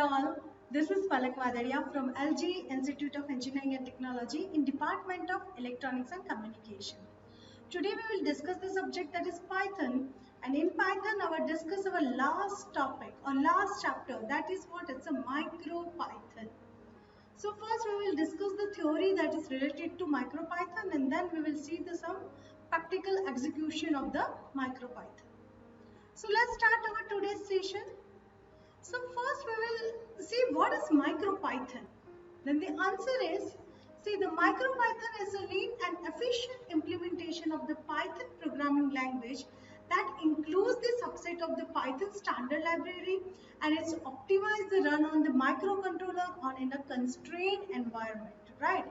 all. This is Palak Vadaria from LG Institute of Engineering and Technology in Department of Electronics and Communication. Today we will discuss the subject that is Python, and in Python I will discuss our last topic or last chapter, that is what? It's a MicroPython. So first we will discuss the theory that is related to MicroPython, and then we will see some practical execution of the MicroPython. So let's start our today's session. So first we will see what is MicroPython. Then the answer is, see, the MicroPython is a lean and efficient implementation of the Python programming language that includes the subset of the Python standard library, and it's optimized the run on the microcontroller on in a constrained environment, right?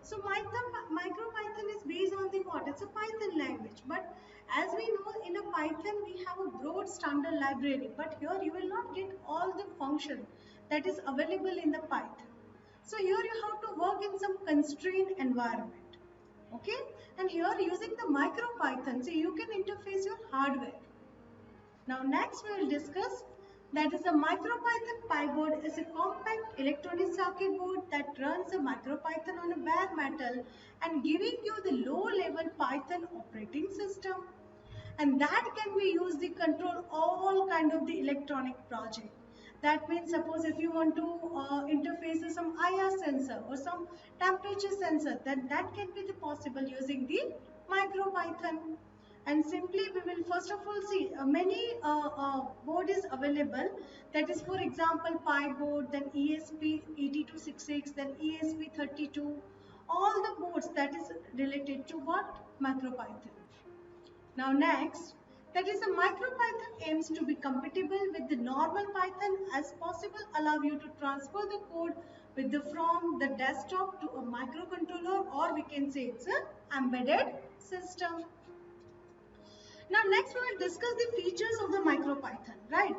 So MicroPython is based on the what? It's a Python language, but as we know, in a Python we have a broad standard library, but here you will not get all the function that is available in the Python. So here you have to work in some constrained environment, okay? And here using the MicroPython, so you can interface your hardware. Now next we will discuss that is a MicroPython PyBoard is a compact electronic circuit board that runs a MicroPython on a bare metal and giving you the low-level Python operating system, and that can be used to control all kind of the electronic project. That means suppose if you want to interface with some IR sensor or some temperature sensor, then that can be possible using the MicroPython. And simply we will first of all see many board is available, that is for example PyBoard, then ESP8266, then ESP32, all the boards that is related to what? MicroPython. Now next, that is a MicroPython aims to be compatible with the normal Python as possible, allow you to transfer the code with from the desktop to a microcontroller, or we can say it's an embedded system. Now next we will discuss the features of the MicroPython, right?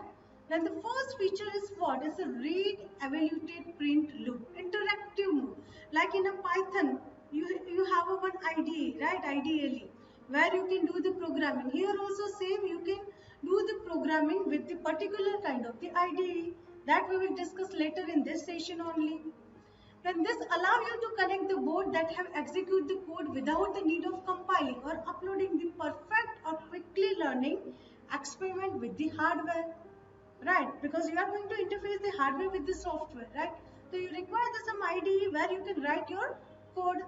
Then the first feature is what? Is a read, evaluate, print loop, interactive mode. Like in a Python, you have a one IDE, right? Ideally, where you can do the programming. Here also same, you can do the programming with the particular kind of the IDE. That we will discuss later in this session only. Then this allow you to connect the board that have execute the code without the need of compiling or uploading the perfect or quickly learning experiment with the hardware, right? Because you are going to interface the hardware with the software, right? So you require some IDE where you can write your code.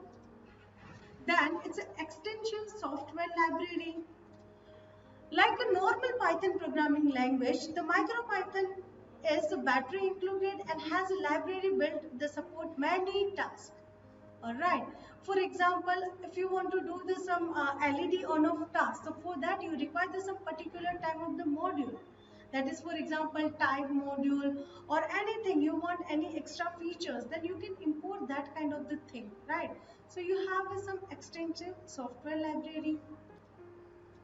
Then it's an extension software library. Like a normal Python programming language, the MicroPython is a battery included and has a library built that support many tasks. Alright, for example, if you want to do some LED on-off task, so for that you require some particular type of the module. That is, for example, type module or anything you want, any extra features, then you can import that kind of the thing, right? So you have some extensive software library.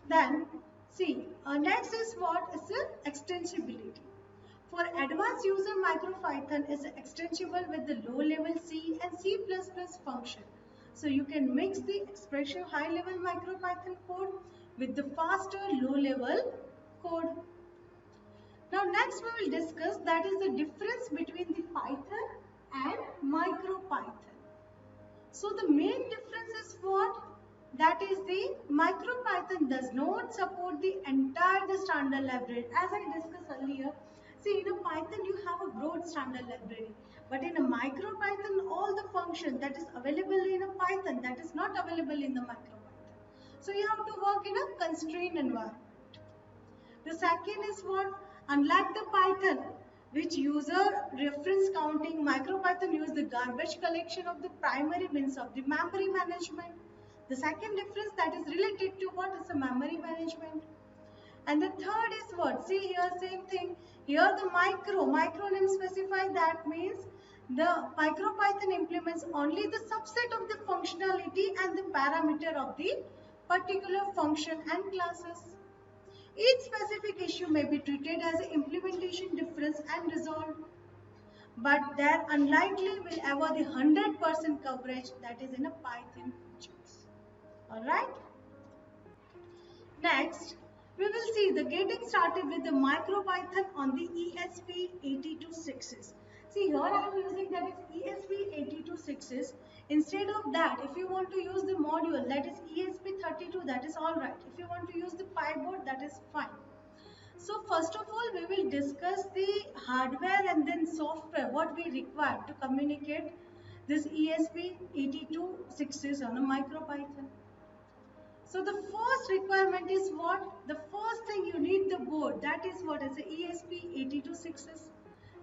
Then see, next is what is the extensibility. For advanced user, MicroPython is extensible with the low-level C and C++ function. So you can mix the expressive high-level MicroPython code with the faster low-level code. Now next we will discuss that is the difference between the Python and MicroPython. So the main difference is what? That is the MicroPython does not support the entire standard library. As I discussed earlier, see, in a Python you have a broad standard library, but in a MicroPython all the function that is available in a Python that is not available in the MicroPython. So you have to work in a constrained environment. The second is what? Unlike the Python, which user reference counting, MicroPython use the garbage collection of the primary means of the memory management. The second difference that is related to what is the memory management. And the third is what? See here, same thing. Here the micronym specify, that means the MicroPython implements only the subset of the functionality and the parameter of the particular function and classes. Each specific issue may be treated as an implementation difference and resolved, but there unlikely will ever the 100% coverage that is in a Python features. Alright. Next, we will see the getting started with the MicroPython on the ESP8266. See here I am using that is ESP8266. Instead of that, if you want to use the module that is ESP32, that is alright. If you want to use the Pi board, that is fine. So first of all, we will discuss the hardware and then software, what we require to communicate this ESP8266 on a MicroPython. So the first requirement is what? The first thing you need the board. That is what is the ESP8266.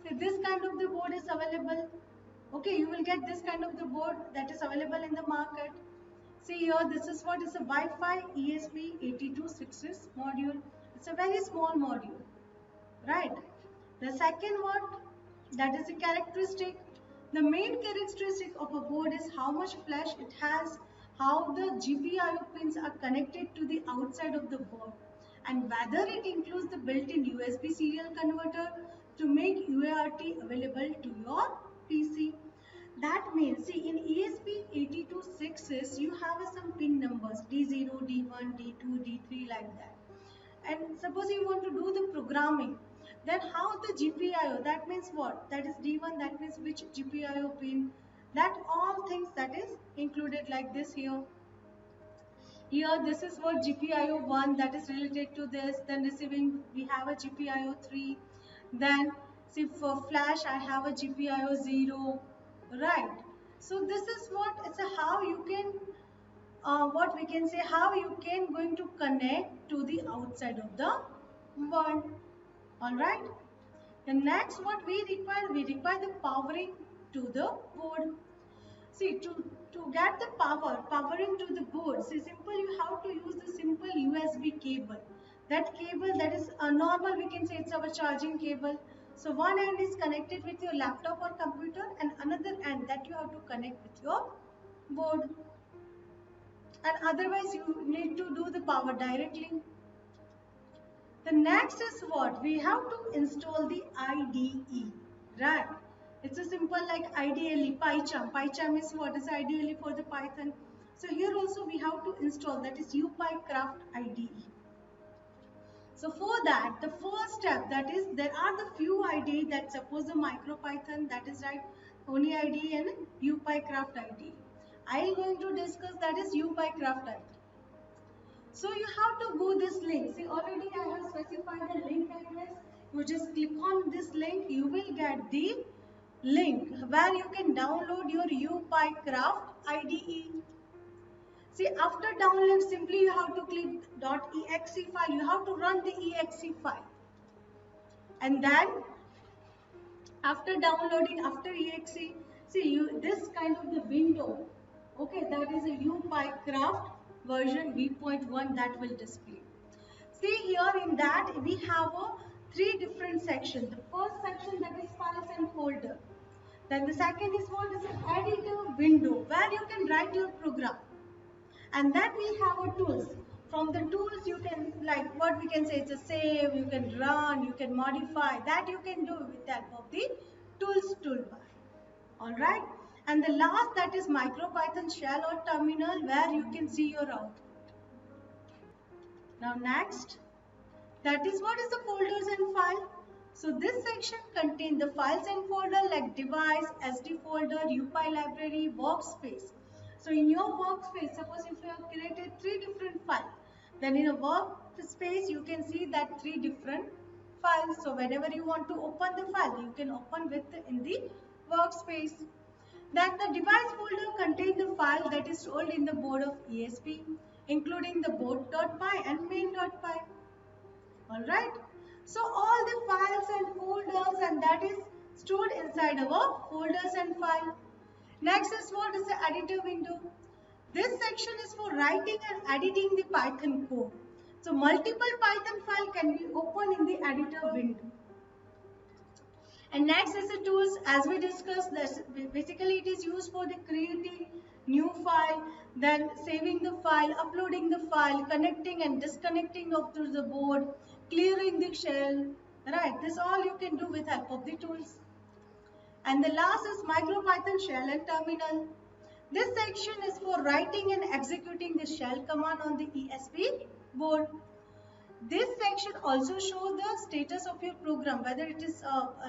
So this kind of the board is available. Okay, you will get this kind of the board that is available in the market. See here, this is what is a Wi-Fi ESP8266 module. It's a very small module, right? The second one, that is the characteristic. The main characteristic of a board is how much flash it has, how the GPIO pins are connected to the outside of the board, and whether it includes the built-in USB serial converter to make UART available to your PC. That means, see, in ESP8266, you have some pin numbers D0, D1, D2, D3 like that. And suppose you want to do the programming, then how the GPIO, that means what? That is D1, that means which GPIO pin, that all things that is included like this here. Here this is what GPIO 1 that is related to this, then receiving we have a GPIO 3, then see for flash I have a GPIO 0, right? So this is what it's a how you can what we can say how you can going to connect to the outside of the board. All right. The next what we require the powering to the board. See, to get the powering to the board, see, simple, you have to use the simple USB cable. That cable that is a normal, we can say it's our charging cable. So one end is connected with your laptop or computer and another end that you have to connect with your board. And otherwise you need to do the power directly. The next is what? We have to install the IDE, right? It's a simple like ideally PyCharm. PyCharm is what is ideally for the Python. So here also we have to install that is UPyCraft IDE. So for that, the first step that is there are the few IDE that suppose the MicroPython, that is right, Oni IDE and UPyCraft IDE. I am going to discuss that is UPyCraft IDE. So you have to go this link. See, already I have specified the link address. You just click on this link. You will get the link where you can download your UPyCraft IDE. See, after download, simply you have to click .exe file. You have to run the exe file. And then, after downloading, after exe, see, this kind of the window, okay, that is a UPyCraft version v.1 that will display. See here in that we have three different sections. The first section that is files and folder. Then the second is what is an editor window where you can write your program. And then we have our tools. From the tools you can, like what we can say, it's a save, you can run, you can modify. That you can do with the help of the tools toolbar. Alright. And the last that is MicroPython shell or terminal where you can see your output. Now next, that is what is the folders and file. So this section contains the files and folder like device, SD folder, UPy library, workspace. So in your workspace, suppose if you have created three different files, then in a workspace you can see that three different files. So whenever you want to open the file, you can open in the workspace. Then the device folder contains the file that is stored in the board of ESP, including the board.py and main.py. Alright. So all the files and folders and that is stored inside our folders and file. Next is what is the editor window. This section is for writing and editing the Python code. So multiple Python file can be opened in the editor window. And next is the tools. As we discussed, basically it is used for the creating new file, then saving the file, uploading the file, connecting and disconnecting of to the board, clearing the shell. Right, this all you can do with help of the tools. And the last is MicroPython shell and terminal. This section is for writing and executing the shell command on the ESP board. This section also shows the status of your program, whether it is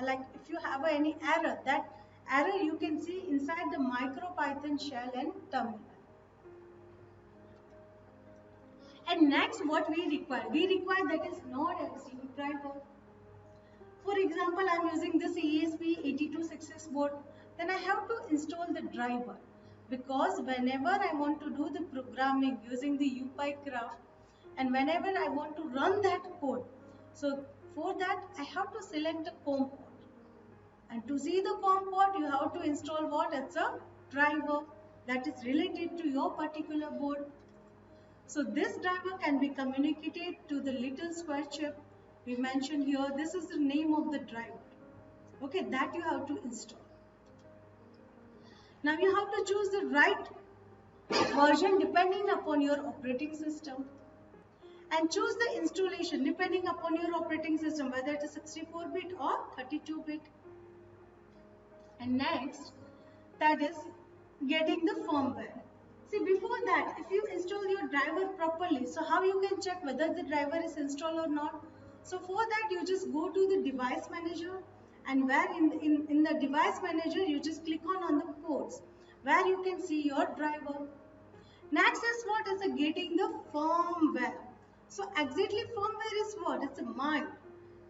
like if you have any error, that error you can see inside the MicroPython shell and terminal. And next, what we require that is Node-MCU driver. For example, I am using this ESP8266 board, then I have to install the driver, because whenever I want to do the programming using the UPyCraft and whenever I want to run that code, so for that I have to select a COM port, and to see the COM port you have to install what? It's a driver that is related to your particular board. So this driver can be communicated to the little square chip we mentioned here. This is the name of the driver. Okay, that you have to install. Now you have to choose the right version depending upon your operating system, and choose the installation depending upon your operating system, whether it is 64-bit or 32-bit. And next, that is getting the firmware. See, before that, if you install your driver properly, so how you can check whether the driver is installed or not? So for that, you just go to the device manager, and where in the device manager, you just click on the ports where you can see your driver. Next is what is getting the firmware. So exactly firmware is what? It's a mind.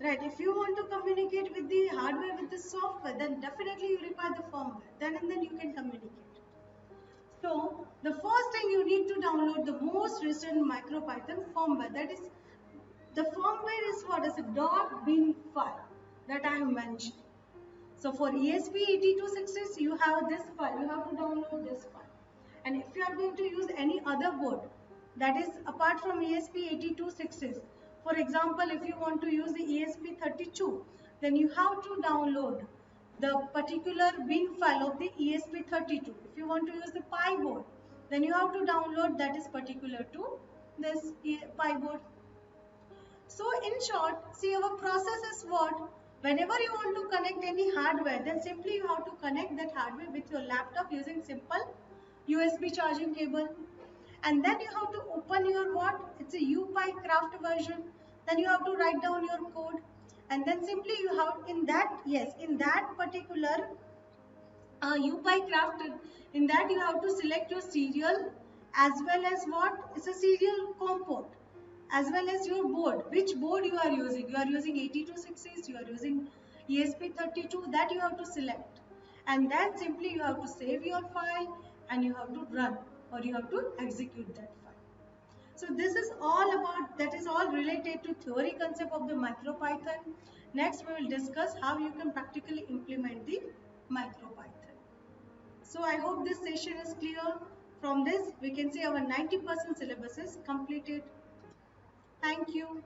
Right, if you want to communicate with the hardware, with the software, then definitely you require the firmware. Then and then you can communicate. So the first thing you need to download the most recent MicroPython firmware. That is, the firmware is what is a .bin file that I have mentioned. So for ESP8266, you have this file. You have to download this file. And if you are going to use any other board, that is apart from ESP8266, for example, if you want to use the ESP32, then you have to download the particular bin file of the ESP32. If you want to use the Pi board, then you have to download that is particular to this Pi board. So in short, see, our process is what? Whenever you want to connect any hardware, then simply you have to connect that hardware with your laptop using simple USB charging cable. And then you have to open your what? It's a UPyCraft version. Then you have to write down your code. And then simply you have in that particular UPyCraft, in that you have to select your serial as well as what? It's a serial COM port, as well as your board. Which board you are using? You are using 8266, you are using ESP32, that you have to select. And then simply you have to save your file and you have to run, or you have to execute that file. So this is all about, that is all related to theory concept of the MicroPython. Next we will discuss how you can practically implement the MicroPython. So I hope this session is clear. From this we can say our 90% syllabus is completed. Thank you.